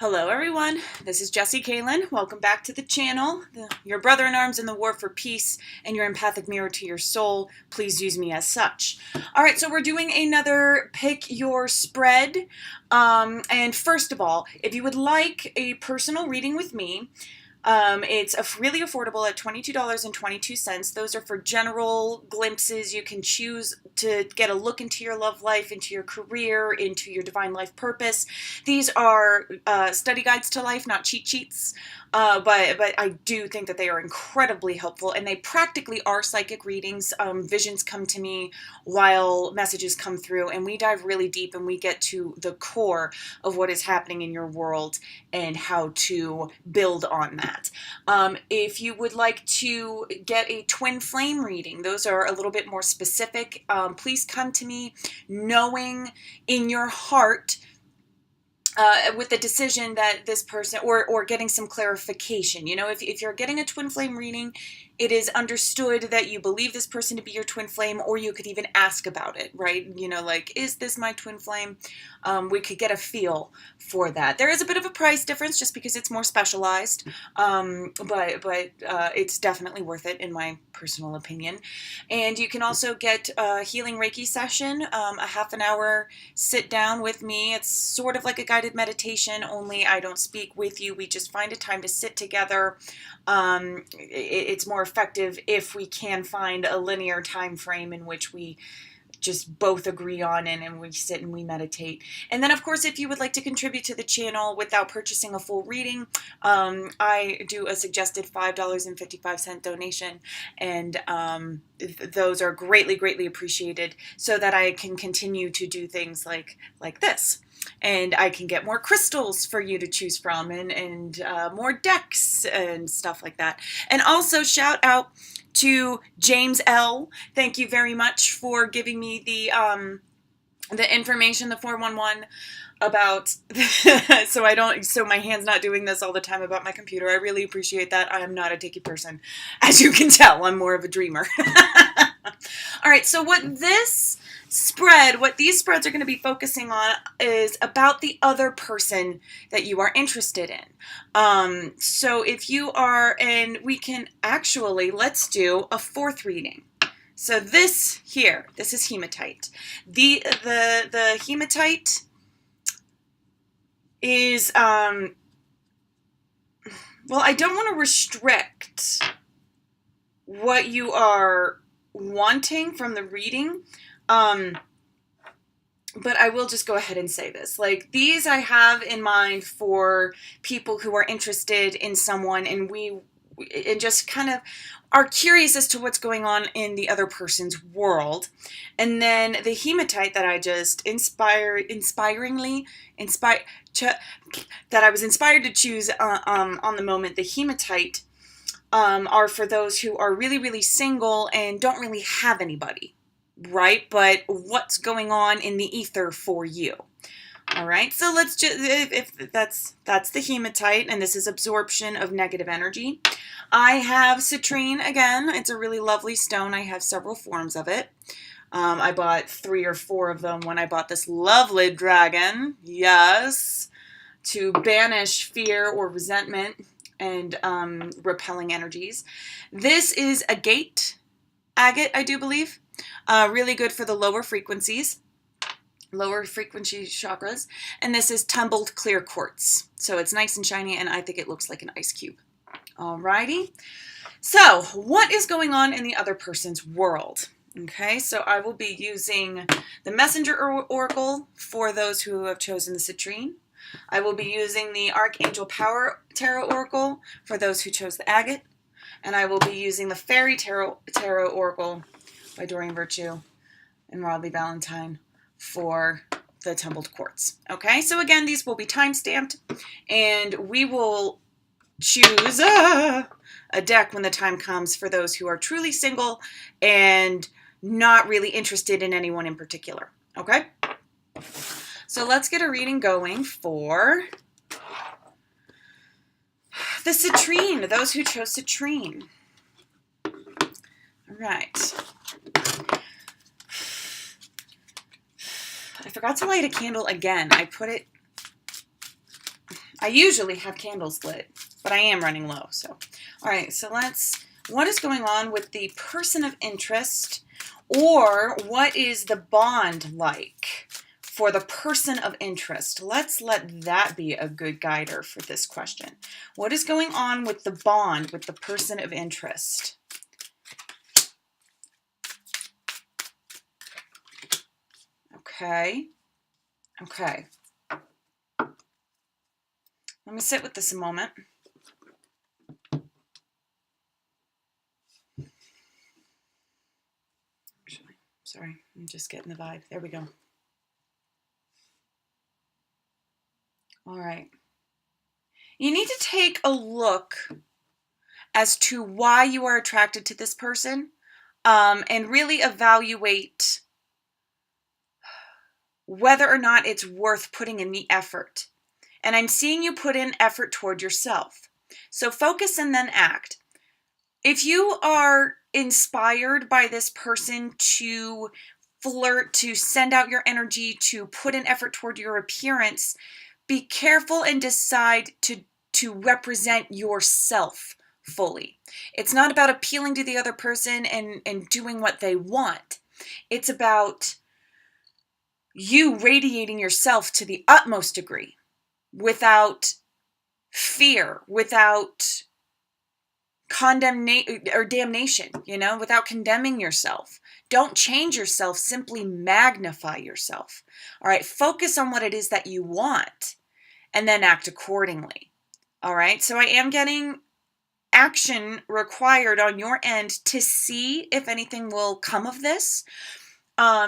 Hello everyone, this is Jessie Kaelyn. Welcome back to the channel. Your brother in arms in the war for peace and your empathic mirror to your soul. Please use me as such. Alright, so we're doing another pick your spread. And first of all, if you would like a personal reading with me, it's really affordable at $22.22. Those are for general glimpses. You can choose to get a look into your love life, into your career, into your divine life purpose. These are study guides to life, not cheat sheets. But I do think that they are incredibly helpful, and they practically are psychic readings. Visions come to me while messages come through, and we dive really deep and we get to the core of what is happening in your world and how to build on that. If you would like to get a twin flame reading, those are a little bit more specific. Please come to me knowing in your heart with the decision that this person, or getting some clarification. You know, if you're getting a twin flame reading, it is understood that you believe this person to be your twin flame, or you could even ask about it, right? You know, like, is this my twin flame? We could get a feel for that. There is a bit of a price difference just because it's more specialized, but it's definitely worth it in my personal opinion. And you can also get a healing Reiki session, a half an hour sit down with me. It's sort of like a guided meditation, only I don't speak with you. We just find a time to sit together. It's more effective if we can find a linear time frame in which we just both agree on and we sit and we meditate. And then, of course, if you would like to contribute to the channel without purchasing a full reading, I do a suggested $5.55 donation, and those are greatly appreciated so that I can continue to do things like this. And I can get more crystals for you to choose from, and more decks and stuff like that. And also shout out to James L. Thank you very much for giving me the information, the 411 about so my hand's not doing this all the time about my computer. I really appreciate that. I am not a techie person. As you can tell, I'm more of a dreamer. All right, so what these spreads are going to be focusing on is about the other person that you are interested in. So if you are, and we can actually, let's do a fourth reading. So this is hematite. The hematite is, well, I don't want to restrict what you are wanting from the reading, but I will just go ahead and say this. Like, these I have in mind for people who are interested in someone, and just kind of are curious as to what's going on in the other person's world. And then the hematite that I just that I was inspired to choose on the moment, the hematite, are for those who are really single and don't really have anybody, right? But what's going on in the ether for you? All right, so let's just, if that's the hematite, and this is absorption of negative energy. I have citrine again. It's a really lovely stone. I have several forms of it. I bought 3 or 4 of them when I bought this lovely dragon. Yes, to banish fear or resentment and repelling energies. This is Agate, I do believe. Really good for the lower frequency chakras. And this is Tumbled clear quartz. So it's nice and shiny, and I think it looks like an ice cube. Alrighty. So what is going on in the other person's world? Okay, so I will be using the Messenger Oracle for those who have chosen the Citrine. I will be using the Archangel Power Tarot Oracle for those who chose the Agate. And I will be using the Fairy Tarot Oracle by Doreen Virtue and Rodley Valentine for the Tumbled Quartz. Okay, so again, these will be time-stamped, and we will choose a deck when the time comes for those who are truly single and not really interested in anyone in particular. Okay? So let's get a reading going for the citrine, those who chose citrine. All right. I forgot to light a candle again. I put it I usually have candles lit, but I am running low. So, all right, so what is going on with the person of interest, or what is the bond like for the person of interest? Let's let that be a good guider for this question. What is going on with the bond with the person of interest? Okay. Okay. Let me sit with this a moment. Actually, sorry, I'm just getting the vibe. There we go. All right. You need to take a look as to why you are attracted to this person, and really evaluate whether or not it's worth putting in the effort. And I'm seeing you put in effort toward yourself. So focus and then act. If you are inspired by this person to flirt, to send out your energy, to put an effort toward your appearance, be careful and decide to represent yourself fully. It's not about appealing to the other person and doing what they want. It's about you radiating yourself to the utmost degree without fear, without condemnation or damnation, without condemning yourself. Don't change yourself, simply magnify yourself. All right, focus on what it is that you want and then act accordingly. All right, so I am getting action required on your end to see if anything will come of this.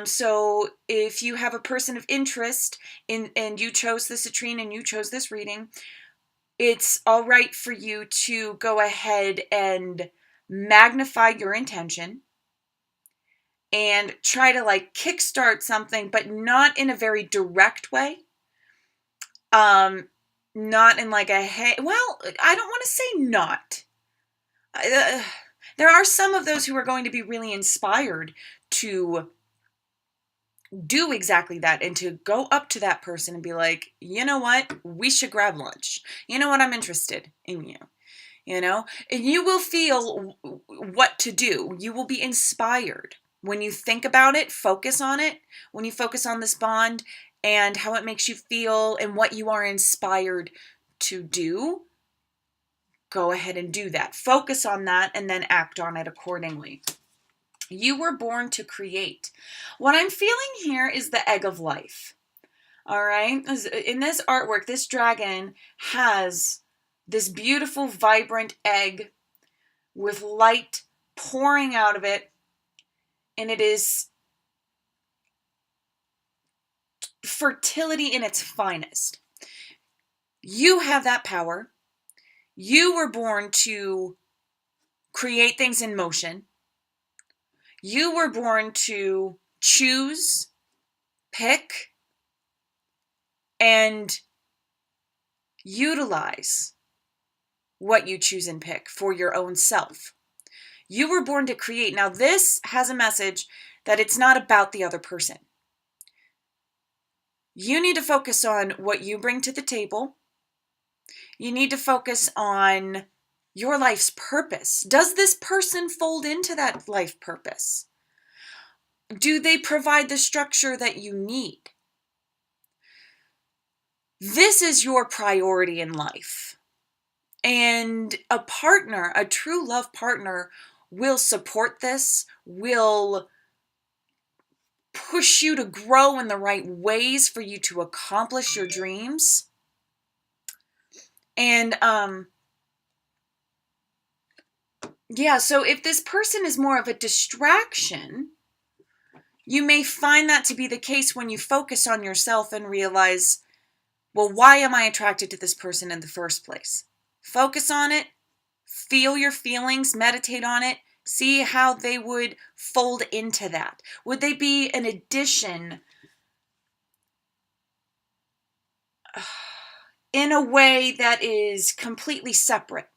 So if you have a person of interest and you chose the Citrine and you chose this reading, it's all right for you to go ahead and magnify your intention and try to kickstart something, but not in a very direct way. Not in hey, well, I don't want to say not. There are some of those who are going to be really inspired to do exactly that and to go up to that person and be like, you know what, we should grab lunch. You know what, I'm interested in you. And you will feel what to do. You will be inspired. When you think about it, focus on it. When you focus on this bond and how it makes you feel and what you are inspired to do, go ahead and do that. Focus on that and then act on it accordingly. You were born to create. What I'm feeling here is the egg of life. All right? In this artwork, this dragon has this beautiful, vibrant egg with light pouring out of it. And it is fertility in its finest. You have that power. You were born to create things in motion. You were born to choose, pick, and utilize what you choose and pick for your own self. You were born to create. Now, this has a message that it's not about the other person. You need to focus on what you bring to the table. You need to focus on your life's purpose. Does this person fold into that life purpose? Do they provide the structure that you need? This is your priority in life. And a partner, a true love partner, will support this, will push you to grow in the right ways for you to accomplish your dreams. And yeah, so if this person is more of a distraction, you may find that to be the case when you focus on yourself and realize, well, why am I attracted to this person in the first place? Focus on it, feel your feelings, meditate on it, see how they would fold into that. Would they be an addition in a way that is completely separate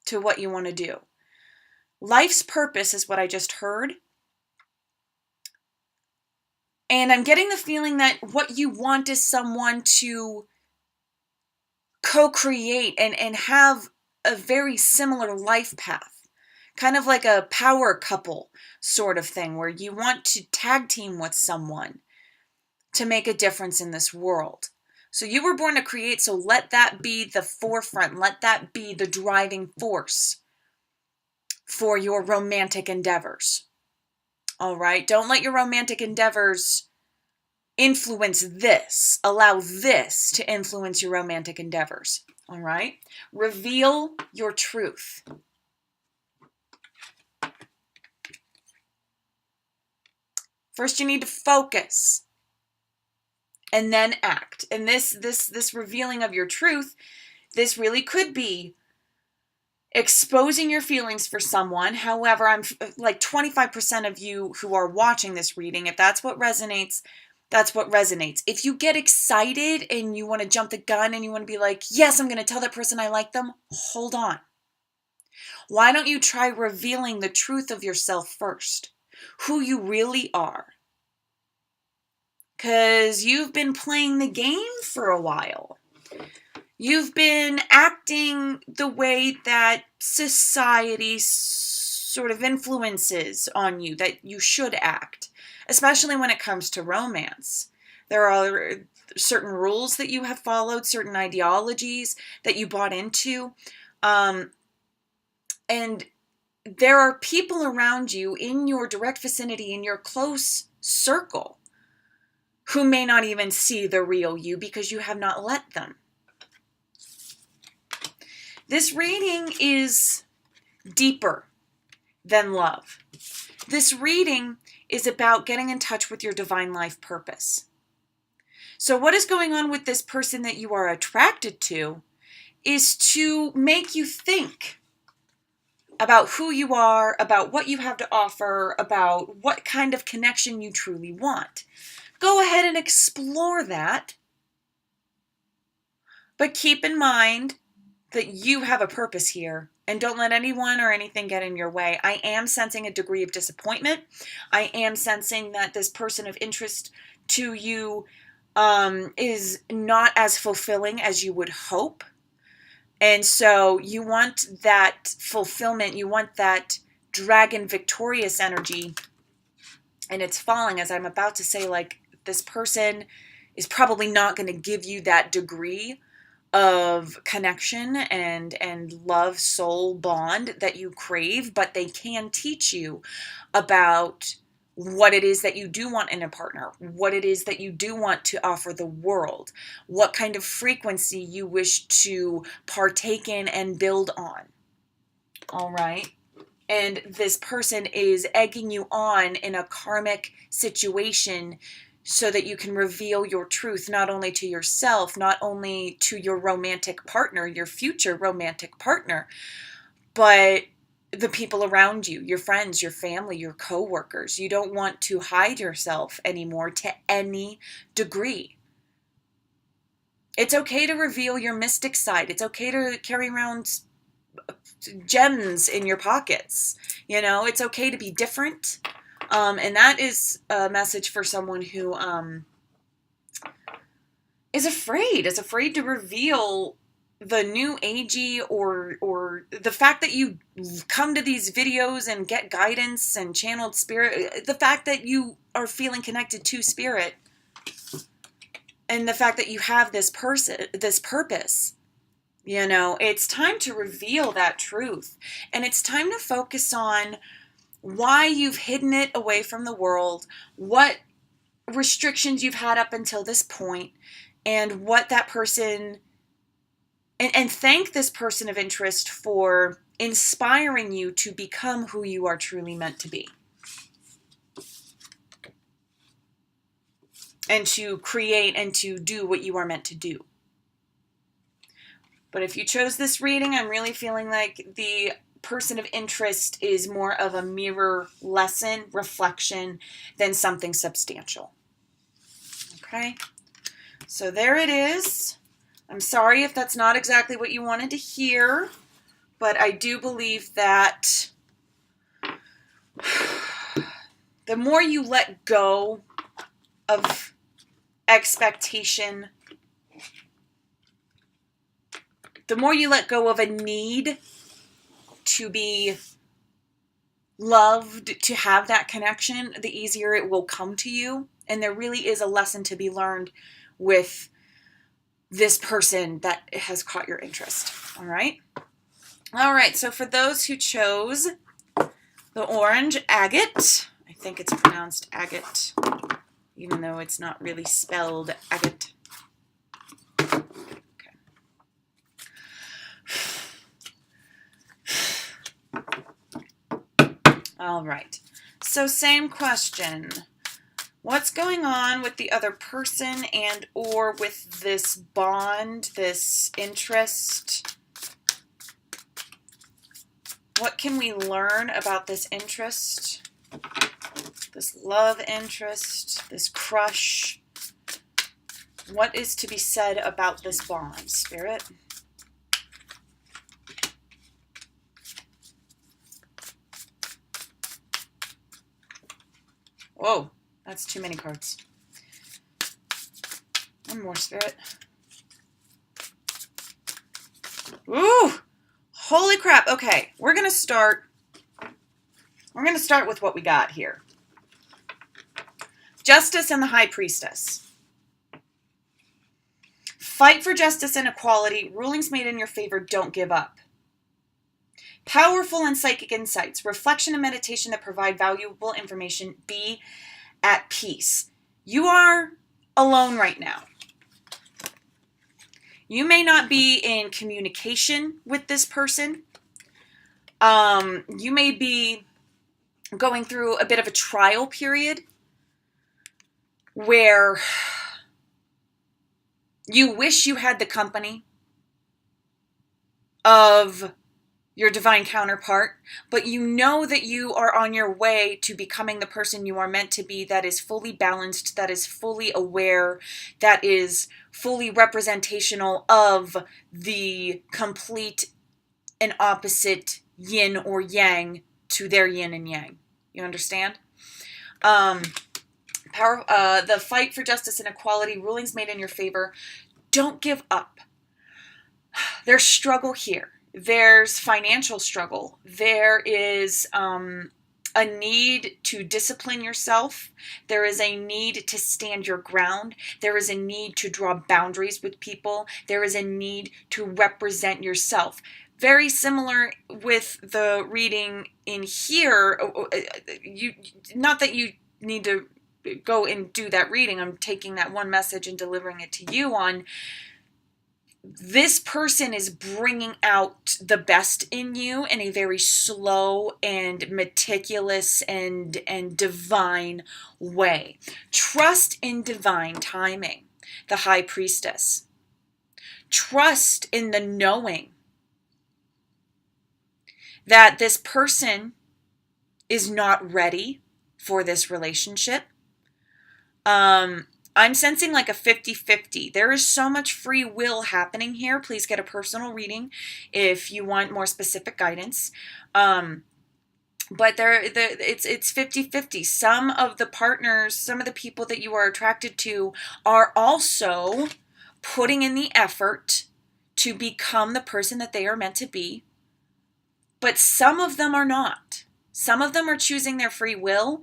to what you want to do? Life's purpose is what I just heard. And I'm getting the feeling that what you want is someone to co-create and have a very similar life path. Kind of like a power couple sort of thing, where you want to tag team with someone to make a difference in this world. So you were born to create, so let that be the forefront. Let that be the driving force for your romantic endeavors. All right? Don't let your romantic endeavors influence this. Allow this to influence your romantic endeavors. All right? Reveal your truth. First, you need to focus and then act. And this revealing of your truth, this really could be exposing your feelings for someone. However, I'm like 25% of you who are watching this reading, if that's what resonates, that's what resonates. If you get excited and you want to jump the gun and you want to be like, yes, I'm going to tell that person I like them, hold on. Why don't you try revealing the truth of yourself first? Who you really are. Because you've been playing the game for a while. You've been acting the way that society sort of influences on you, that you should act, especially when it comes to romance. There are certain rules that you have followed, certain ideologies that you bought into, and there are people around you in your direct vicinity, in your close circle, who may not even see the real you because you have not let them. This reading is deeper than love. This reading is about getting in touch with your divine life purpose. So what is going on with this person that you are attracted to is to make you think about who you are, about what you have to offer, about what kind of connection you truly want. Go ahead and explore that, but keep in mind that you have a purpose here, and don't let anyone or anything get in your way. I am sensing a degree of disappointment. I am sensing that this person of interest to you is not as fulfilling as you would hope. And so you want that fulfillment, you want that dragon victorious energy, and it's falling, as I'm about to say, like, this person is probably not going to give you that degree of connection and love, soul bond that you crave, but they can teach you about what it is that you do want in a partner, what it is that you do want to offer the world, what kind of frequency you wish to partake in and build on. All right? And this person is egging you on in a karmic situation so that you can reveal your truth, not only to yourself, not only to your romantic partner, your future romantic partner, but the people around you, your friends, your family, your coworkers. You don't want to hide yourself anymore to any degree. It's okay to reveal your mystic side. It's okay to carry around gems in your pockets. You know, it's okay to be different. And that is a message for someone who is afraid to reveal the new agey or the fact that you come to these videos and get guidance and channeled spirit, the fact that you are feeling connected to spirit, and the fact that you have this purpose. You know, it's time to reveal that truth, and it's time to focus on why you've hidden it away from the world, what restrictions you've had up until this point, and what that person, and thank this person of interest for inspiring you to become who you are truly meant to be. And to create and to do what you are meant to do. But if you chose this reading, I'm really feeling like the person of interest is more of a mirror lesson, reflection, than something substantial. Okay? So there it is. I'm sorry if that's not exactly what you wanted to hear, but I do believe that the more you let go of expectation the more you let go of a need to be loved, to have that connection, the easier it will come to you. And there really is a lesson to be learned with this person that has caught your interest. All right. All right. So for those who chose the orange, Agate, I think it's pronounced Agate, even though it's not really spelled Agate. Okay. All right. So same question. What's going on with the other person and or with this bond, this interest? What can we learn about this interest, this love interest, this crush? What is to be said about this bond, Spirit? Whoa, that's too many cards. One more, Spirit. Ooh! Holy crap. Okay, we're going to start with what we got here. Justice and the High Priestess. Fight for justice and equality. Rulings made in your favor. Don't give up. Powerful and psychic insights. Reflection and meditation that provide valuable information. Be at peace. You are alone right now. You may not be in communication with this person. You may be going through a bit of a trial period where you wish you had the company of your divine counterpart, but you know that you are on your way to becoming the person you are meant to be, that is fully balanced, that is fully aware, that is fully representational of the complete and opposite yin or yang to their yin and yang. You understand? The fight for justice and equality, rulings made in your favor. Don't give up. There's struggle here. There's financial struggle. There is a need to discipline yourself. There is a need to stand your ground. There is a need to draw boundaries with people. There is a need to represent yourself. Very similar with the reading in here. Not that you need to go and do that reading. I'm taking that one message and delivering it to you on. This person is bringing out the best in you in a very slow and meticulous and divine way. Trust in divine timing, the High Priestess. Trust in the knowing that this person is not ready for this relationship. I'm sensing like a 50-50. There is so much free will happening here. Please get a personal reading if you want more specific guidance. But it's 50-50. Some of the partners, some of the people that you are attracted to are also putting in the effort to become the person that they are meant to be. But some of them are not. Some of them are choosing their free will.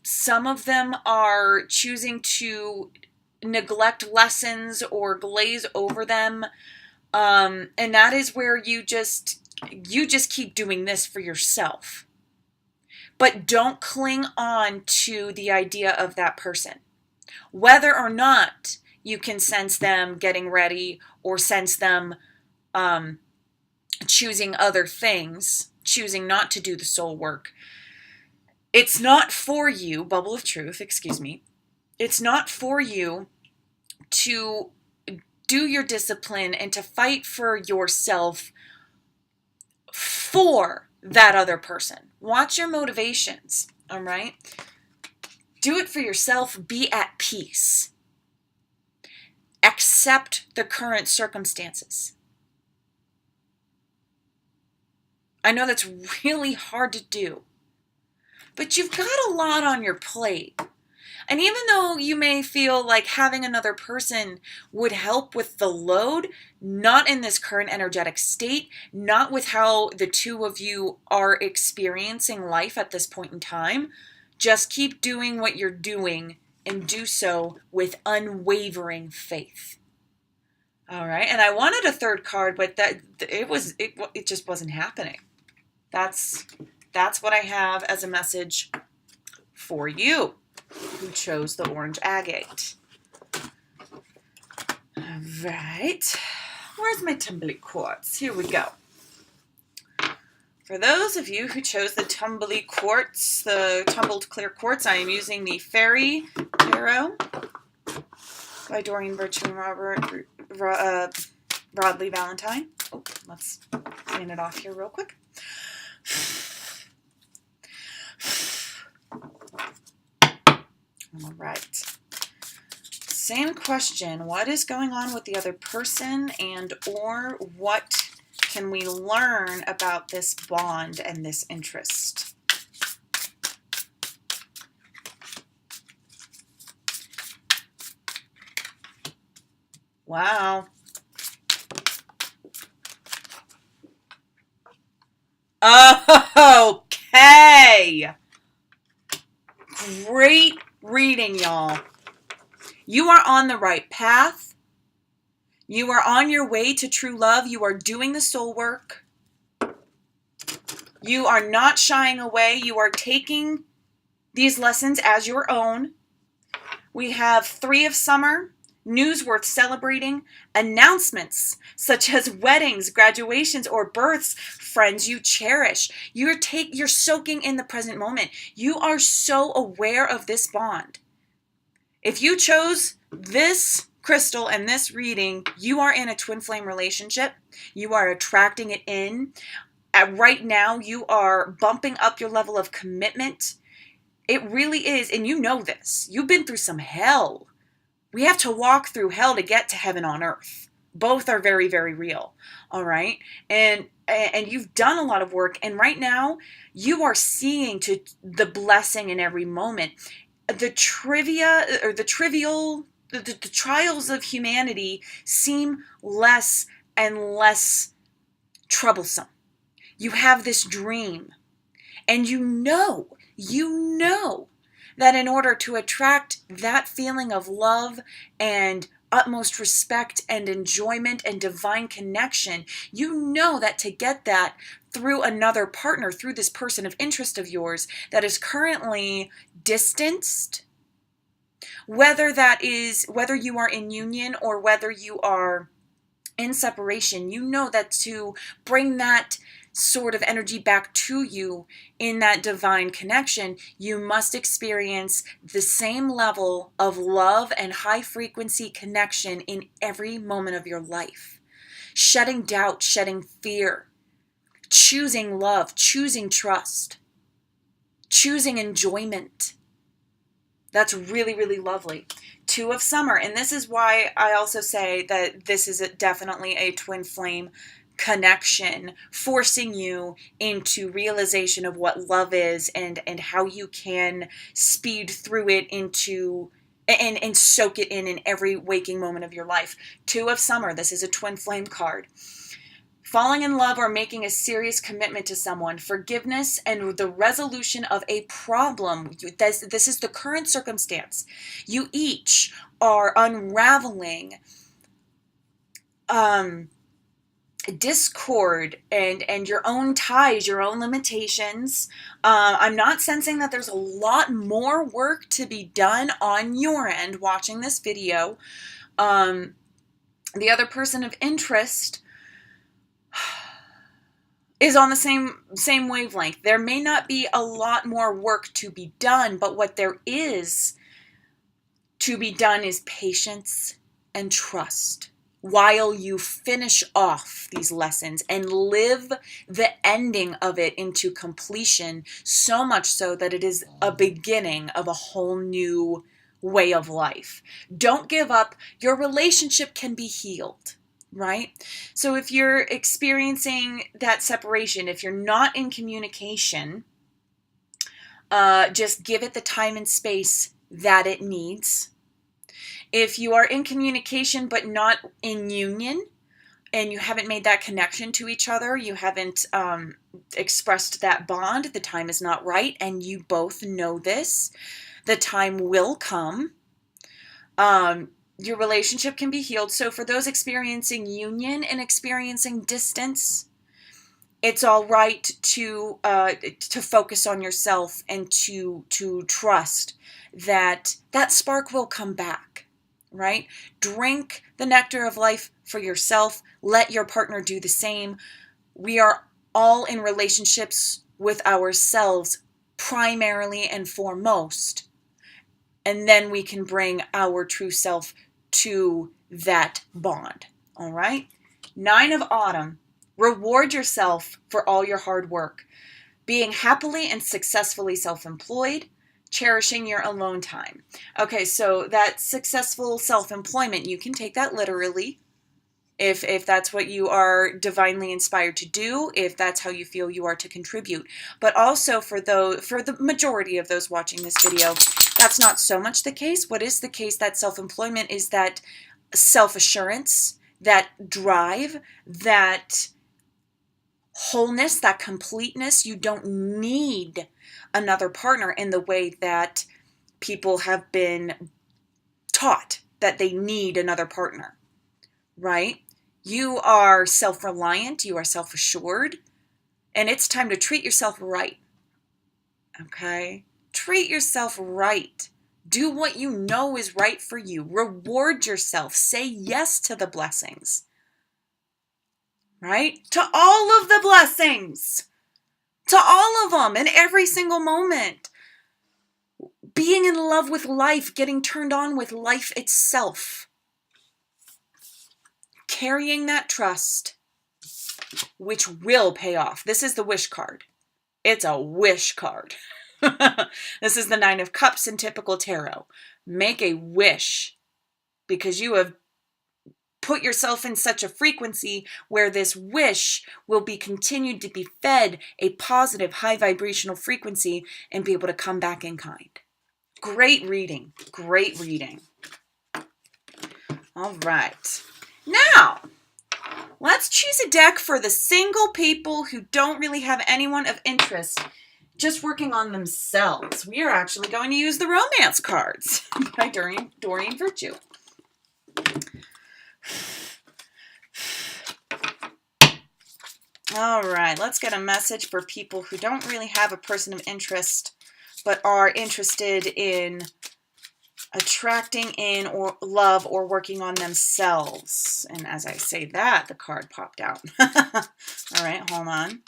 Some of them are choosing to neglect lessons or glaze over them. And that is where you just keep doing this for yourself. But don't cling on to the idea of that person. Whether or not you can sense them getting ready or sense them choosing other things, choosing not to do the soul work. It's not for you, bubble of truth, excuse me. It's not for you to do your discipline and to fight for yourself for that other person. Watch your motivations, all right? Do it for yourself. Be at peace. Accept the current circumstances. I know that's really hard to do. But you've got a lot on your plate. And even though you may feel like having another person would help with the load, not in this current energetic state, not with how the two of you are experiencing life at this point in time. Just keep doing what you're doing and do so with unwavering faith. All right. And I wanted a third card, but it just wasn't happening. That's what I have as a message for you who chose the orange agate. All right. Where's my Tumbled Quartz? Here we go. For those of you who chose the Tumbled Quartz, the Tumbled Clear Quartz, I am using the Fairy Tarot by Doreen Birch and Robert Rodley Valentine. Oh, let's clean it off here real quick. All right. Same question. What is going on with the other person, and or what can we learn about this bond and this interest? Wow. Okay. Great reading, y'all. You are on the right path. You are on your way to true love. You are doing the soul work. You are not shying away. You are taking these lessons as your own. We have 3 of summer, news worth celebrating, announcements such as weddings, graduations, or births, friends you cherish. You're soaking in the present moment. You are so aware of this bond. If you chose this crystal and this reading, you are in a twin flame relationship. You are attracting it in. Right now, you are bumping up your level of commitment. It really is, and you know this. You've been through some hell. We have to walk through hell to get to heaven on earth. Both are very, very real. All right? And you've done a lot of work, and right now, you are seeing to the blessing in every moment. The trials of humanity seem less and less troublesome. You have this dream, and you know that in order to attract that feeling of love and utmost respect and enjoyment and divine connection, you know that to get that through another partner, through this person of interest of yours that is currently distanced, whether you are in union or whether you are in separation, you know that to bring that sort of energy back to you in that divine connection, you must experience the same level of love and high frequency connection in every moment of your life. Shedding doubt, shedding fear, choosing love, choosing trust, choosing enjoyment. That's really, really lovely. 2 of summer. And this is why I also say that this is definitely a twin flame connection, forcing you into realization of what love is and how you can speed through it into and soak it in every waking moment of your life. 2 of summer. This is a twin flame card. Falling in love or making a serious commitment to someone, forgiveness and the resolution of a problem. This is the current circumstance. You each are unraveling discord and your own ties, your own limitations. I'm not sensing that there's a lot more work to be done on your end watching this video. The other person of interest is on the same wavelength. There may not be a lot more work to be done, but what there is to be done is patience and trust while you finish off these lessons and live the ending of it into completion, so much so that it is a beginning of a whole new way of life. Don't give up. Your relationship can be healed. Right? So if you're experiencing that separation, if you're not in communication, just give it the time and space that it needs. If you are in communication but not in union, and you haven't made that connection to each other, you haven't expressed that bond, the time is not right, and you both know this, the time will come. Your relationship can be healed. So for those experiencing union and experiencing distance, it's all right to focus on yourself and to trust that that spark will come back, right? Drink the nectar of life for yourself. Let your partner do the same. We are all in relationships with ourselves primarily and foremost. And then we can bring our true self to that bond. All right? 9 of Autumn. Reward yourself for all your hard work. Being happily and successfully self-employed. Cherishing your alone time. Okay, so that successful self-employment, you can take that literally. If that's what you are divinely inspired to do, if that's how you feel you are to contribute. But also for the majority of those watching this video, that's not so much the case. What is the case, that self-employment, is that self-assurance, that drive, that wholeness, that completeness. You don't need another partner in the way that people have been taught that they need another partner, right? You are self-reliant, you are self-assured, and it's time to treat yourself right, okay? Treat yourself right. Do what you know is right for you. Reward yourself. Say yes to the blessings, right? To all of the blessings. To all of them in every single moment. Being in love with life, getting turned on with life itself. Carrying that trust, which will pay off. This is the wish card. It's a wish card. This is the 9 of Cups in typical tarot. Make a wish because you have put yourself in such a frequency where this wish will be continued to be fed a positive, high vibrational frequency and be able to come back in kind. Great reading. Great reading. All right. Now, let's choose a deck for the single people who don't really have anyone of interest, just working on themselves. We are actually going to use the romance cards by Doreen Virtue. All right, let's get a message for people who don't really have a person of interest, but are interested in attracting in or love or working on themselves. And as I say that, the card popped out. All right, hold on.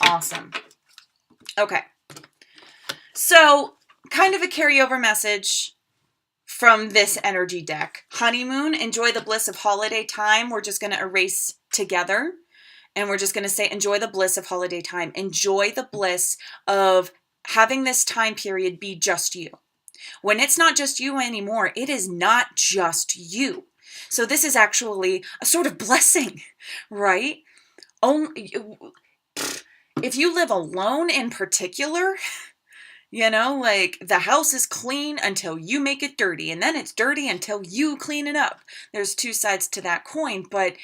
Awesome. Okay. So, kind of a carryover message from this energy deck. Honeymoon, enjoy the bliss of holiday time. We're just going to erase together. And we're just going to say, enjoy the bliss of holiday time. Enjoy the bliss of having this time period be just you. When it's not just you anymore, it is not just you. So this is actually a sort of blessing, right? If you live alone in particular, you know, like the house is clean until you make it dirty, and then it's dirty until you clean it up. There's 2 sides to that coin, but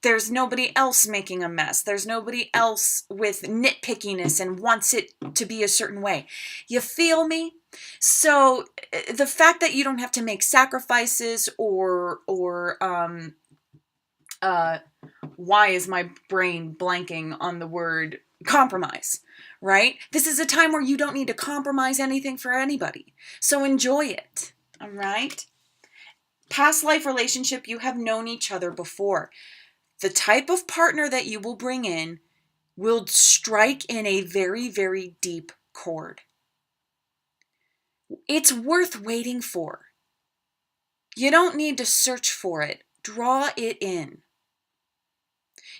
there's nobody else making a mess. There's nobody else with nitpickiness and wants it to be a certain way. You feel me? So the fact that you don't have to make sacrifices or why is my brain blanking on the word compromise, right? This is a time where you don't need to compromise anything for anybody. So enjoy it, all right? Past life relationship, you have known each other before. The type of partner that you will bring in will strike in a very, very deep chord. It's worth waiting for. You don't need to search for it. Draw it in.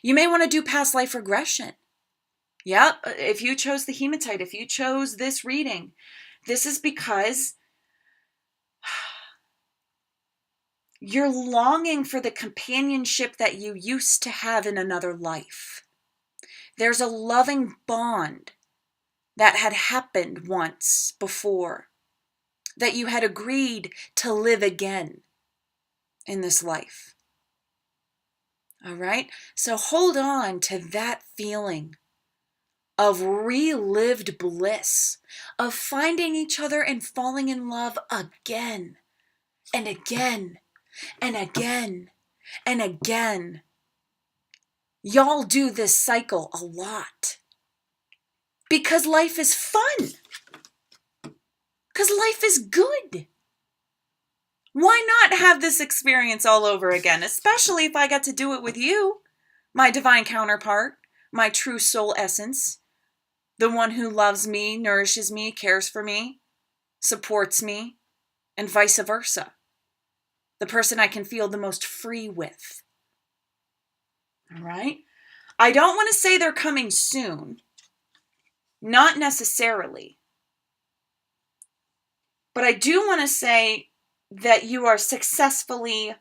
You may want to do past life regression. Yep, if you chose the Hematite, if you chose this reading, this is because you're longing for the companionship that you used to have in another life. There's a loving bond that had happened once before, that you had agreed to live again in this life. All right? So hold on to that feeling of relived bliss, of finding each other and falling in love again and again and again and again. Y'all do this cycle a lot because life is fun, because life is good. Why not have this experience all over again, especially if I get to do it with you, my divine counterpart, my true soul essence, the one who loves me, nourishes me, cares for me, supports me, and vice versa. The person I can feel the most free with. All right? I don't want to say they're coming soon. Not necessarily. But I do want to say that you are successfully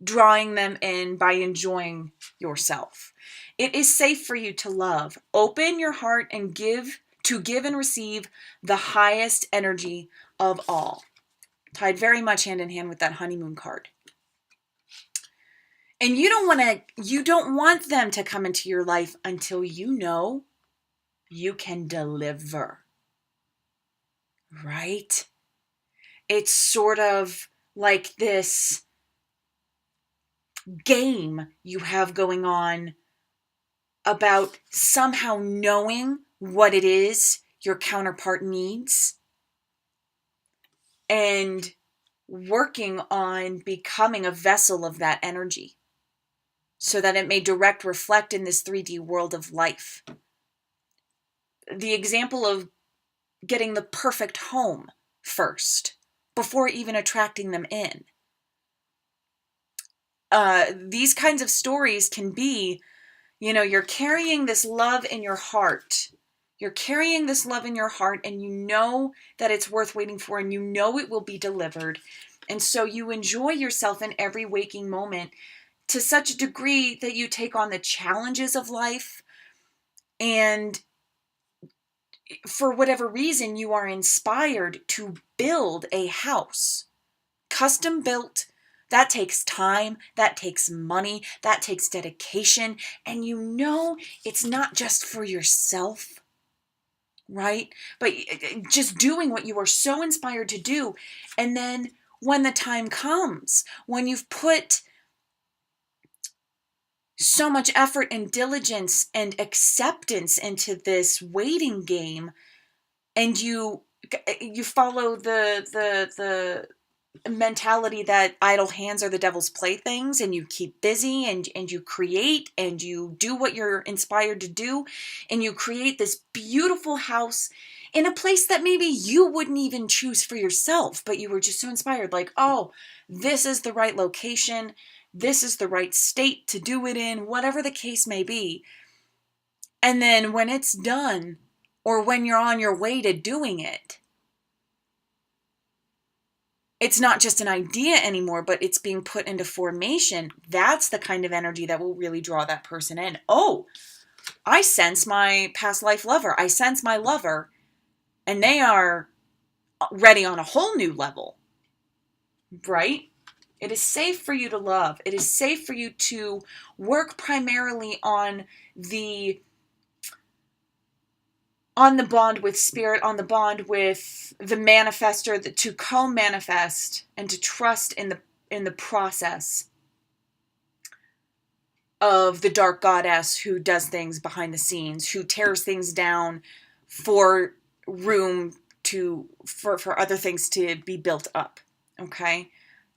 drawing them in by enjoying yourself. It is safe for you to love. Open your heart and give and receive the highest energy of all. Tied very much hand in hand with that honeymoon card. And you don't want them to come into your life until you know you can deliver. Right? It's sort of like this game you have going on about somehow knowing what it is your counterpart needs and working on becoming a vessel of that energy so that it may direct reflect in this 3D world of life. The example of getting the perfect home first before even attracting them in. These kinds of stories can be, you're carrying this love in your heart. You're carrying this love in your heart and you know that it's worth waiting for and you know it will be delivered. And so you enjoy yourself in every waking moment to such a degree that you take on the challenges of life. And for whatever reason, you are inspired to build a house. Custom built. That takes time, that takes money, that takes dedication, and it's not just for yourself, right? But just doing what you are so inspired to do. And then when the time comes, when you've put so much effort and diligence and acceptance into this waiting game, and you follow the mentality that idle hands are the devil's playthings, and you keep busy and you create and you do what you're inspired to do, and you create this beautiful house in a place that maybe you wouldn't even choose for yourself, but you were just so inspired, like, oh, this is the right location, this is the right state to do it in, whatever the case may be. And then when it's done, or when you're on your way to doing it, it's not just an idea anymore, but it's being put into formation. That's the kind of energy that will really draw that person in. Oh, I sense my past life lover. I sense my lover, and they are ready on a whole new level, right? It is safe for you to love. It is safe for you to work primarily on the bond with spirit, on the bond with the manifester, to co-manifest and to trust in the process of the dark goddess who does things behind the scenes, who tears things down for room for other things to be built up. Okay?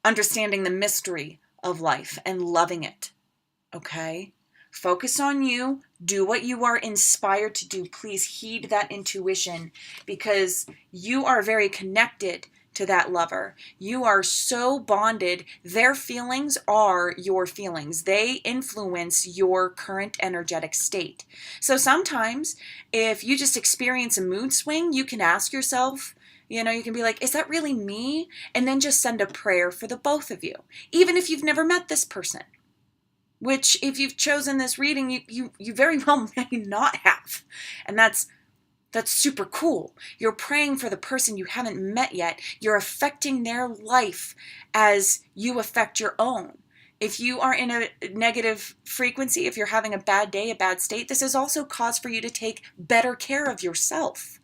Understanding the mystery of life and loving it. Okay? Focus on you. Do what you are inspired to do. Please heed that intuition, because you are very connected to that lover. You are so bonded. Their feelings are your feelings. They influence your current energetic state. So sometimes if you just experience a mood swing, you can ask yourself, you can be like, is that really me? And then just send a prayer for the both of you, even if you've never met this person. Which, if you've chosen this reading, you very well may not have. And that's That's super cool. You're praying for the person you haven't met yet. You're affecting their life as you affect your own. If you are in a negative frequency, if you're having a bad day, a bad state, this is also cause for you to take better care of yourself.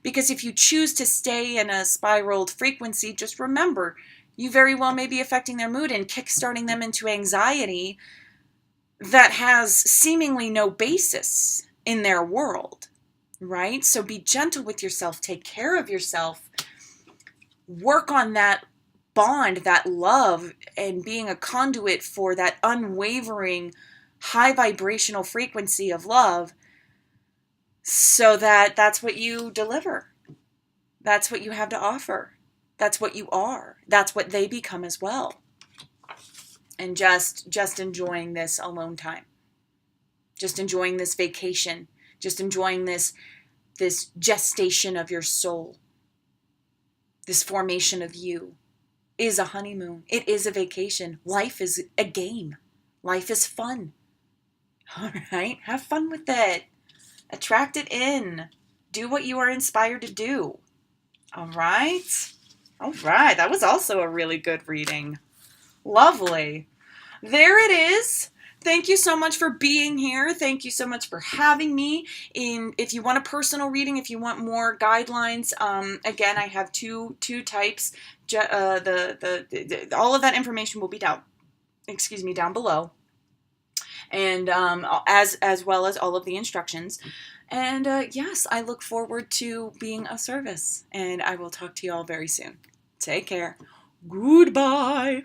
Because if you choose to stay in a spiraled frequency, just remember, you very well may be affecting their mood and kickstarting them into anxiety that has seemingly no basis in their world. Right? So be gentle with yourself, take care of yourself, work on that bond, that love, and being a conduit for that unwavering, high vibrational frequency of love, so that that's what you deliver. That's what you have to offer. That's what you are. That's what they become as well. And just enjoying this alone time. Just enjoying this vacation. Just enjoying this gestation of your soul, this formation of you, is a honeymoon. It is a vacation. Life is a game. Life is fun. All right? Have fun with it. Attract it in. Do what you are inspired to do. All right? All right. That was also a really good reading. Lovely. There it is. Thank you so much for being here. Thank you so much for having me. If you want a personal reading, if you want more guidelines, again, I have two types. All of that information will be down below, and as well as all of the instructions. And yes, I look forward to being of service, and I will talk to you all very soon. Take care. Goodbye.